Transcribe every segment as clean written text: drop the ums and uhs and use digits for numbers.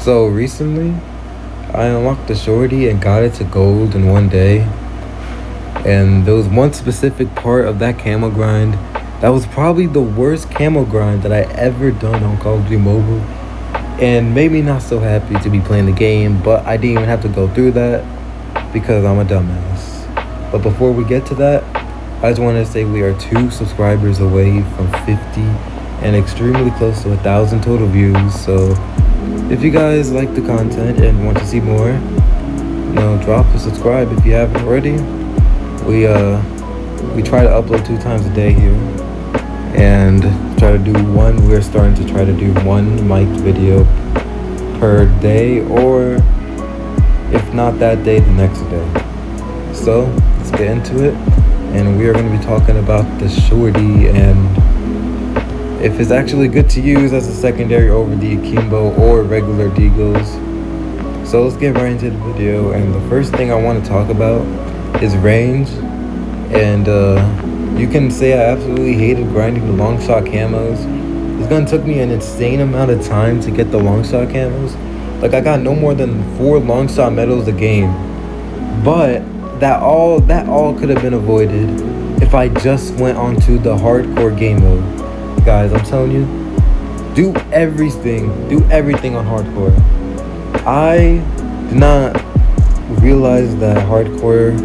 So recently, I unlocked the Shorty and got it to gold in one day. And there was one specific part of that camo grind that was probably the worst camo grind that I ever done on Call of Duty Mobile, and made me not so happy to be playing the game, but I didn't even have to go through that because I'm a dumbass. But before we get to that, I just wanted to say we are 2 subscribers away from 50 and extremely close to 1,000 total views. So if you guys like the content and want to see more, drop a subscribe if you haven't already. We try to upload 2 times a day here, and try to do one. We're starting to try to do one mic video per day, or if not that day, the next day. So let's get into it, and we are going to be talking about the Shorty and if it's actually good to use as a secondary over the akimbo or regular deagles. So let's get right into the video, and the first thing I want to talk about is range. And you can say I absolutely hated grinding the long shot camos. It's gonna took me an insane amount of time to get the long shot camos. Like, I got no more than 4 long shot medals a game, but that all could have been avoided if I just went onto the hardcore game mode. Guys, I'm telling you, do everything on hardcore. I did not realize that hardcore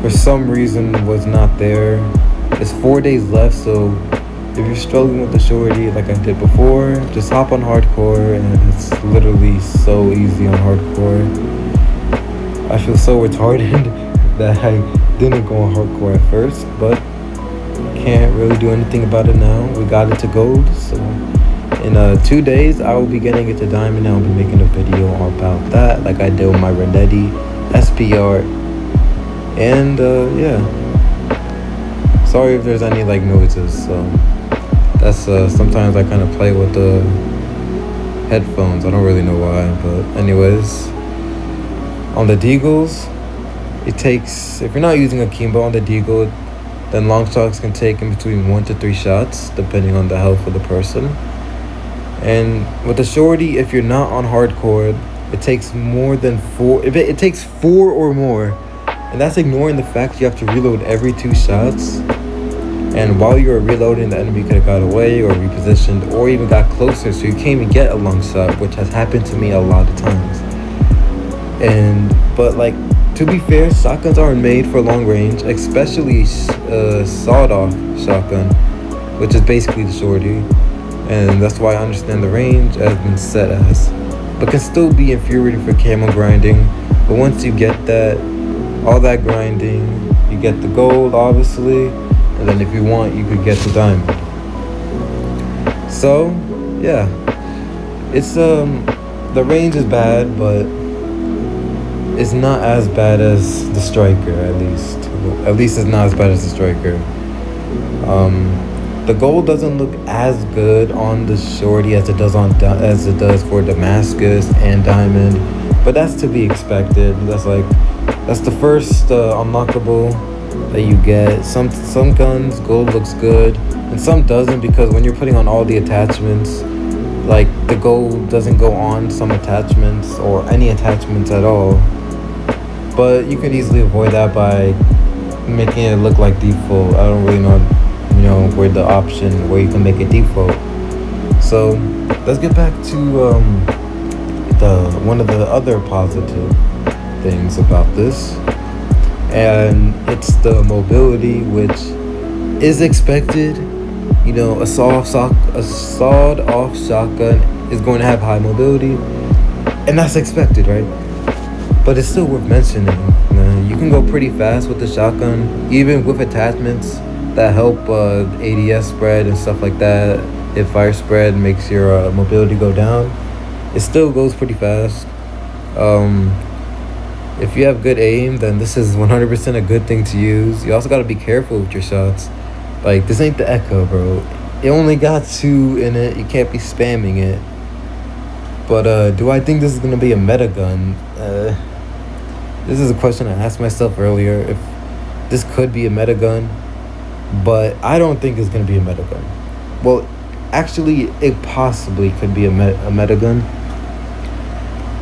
for some reason was not there. It's 4 days left, so if you're struggling with the Shorty like I did before, just hop on hardcore, and it's literally so easy on hardcore. I feel so retarded that I didn't go on hardcore at first, but can't really do anything about it now. We got it to gold, so in 2 days I will be getting it to diamond. I'll be making a video about that like I did with my Renetti SPR. And yeah, sorry if there's any noises. So that's sometimes I kind of play with the headphones. I don't really know why, but anyways, on the deagles, it takes, if you're not using a akimbo on the deagle, then long shots can take in between 1 to 3 shots depending on the health of the person. And with the Shorty, if you're not on hardcore, it takes more than 4. If it takes 4 or more, and that's ignoring the fact you have to reload every 2 shots. And while you're reloading, the enemy could have got away or repositioned or even got closer, so you can't even get a long shot, which has happened to me a lot of times. But to be fair, shotguns aren't made for long range, especially sawed-off shotgun, which is basically the Shorty. And that's why I understand the range has been set as, but can still be infuriating for camo grinding. But once you get all that grinding, you get the gold, obviously, and then if you want, you could get the diamond. So yeah, it's the range is bad, but it's not as bad as the striker. At least it's not as bad as the striker. The gold doesn't look as good on the Shorty as it does for Damascus and diamond, but that's to be expected. That's the first unlockable that you get. Some guns gold looks good and some doesn't, because when you're putting on all the attachments, the gold doesn't go on some attachments or any attachments at all. But you can easily avoid that by making it look like default. I don't really know where the option where you can make it default. So let's get back to one of the other positive things about this, and it's the mobility, which is expected. A sawed-off shotgun is going to have high mobility, and that's expected, right? But it's still worth mentioning. You can go pretty fast with the shotgun, even with attachments that help ADS spread and stuff like that. If fire spread makes your mobility go down, it still goes pretty fast. If you have good aim, then this is 100% a good thing to use. You also got to be careful with your shots. This ain't the Echo, bro. It only got 2 in it. You can't be spamming it. But do I think this is going to be a meta gun? This is a question I asked myself earlier, if this could be a meta gun. But I don't think it's going to be a meta gun. Well, actually, it possibly could be a meta gun.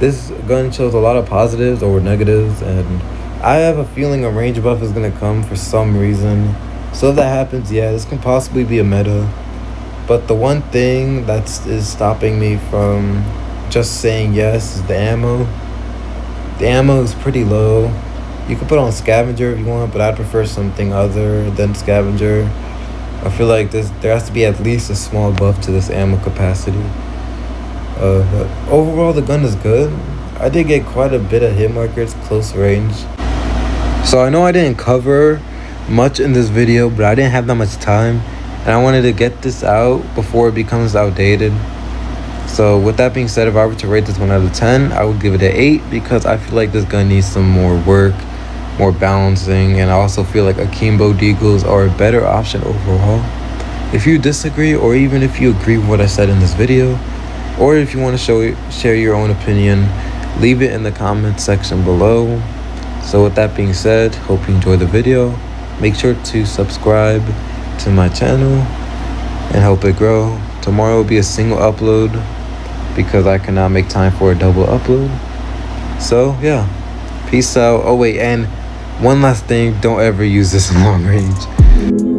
This gun shows a lot of positives over negatives, and I have a feeling a range buff is gonna come for some reason. So if that happens, yeah, this can possibly be a meta. But the one thing is stopping me from just saying yes is the ammo. The ammo is pretty low. You can put on Scavenger if you want, but I prefer something other than Scavenger. I feel like there has to be at least a small buff to this ammo capacity. But overall, the gun is good. I did get quite a bit of hit markers close range. So I know I didn't cover much in this video, but I didn't have that much time, and I wanted to get this out before it becomes outdated. So with that being said, if I were to rate this 1 out of 10, I would give it an 8 because I feel like this gun needs some more work, more balancing, and I also feel like akimbo deagles are a better option overall. If you disagree, or even if you agree with what I said in this video, or if you want to share your own opinion, leave it in the comments section below. So with that being said, hope you enjoyed the video. Make sure to subscribe to my channel and help it grow. Tomorrow will be a single upload because I cannot make time for a double upload. So yeah, peace out. Oh wait, and one last thing, don't ever use this in long range.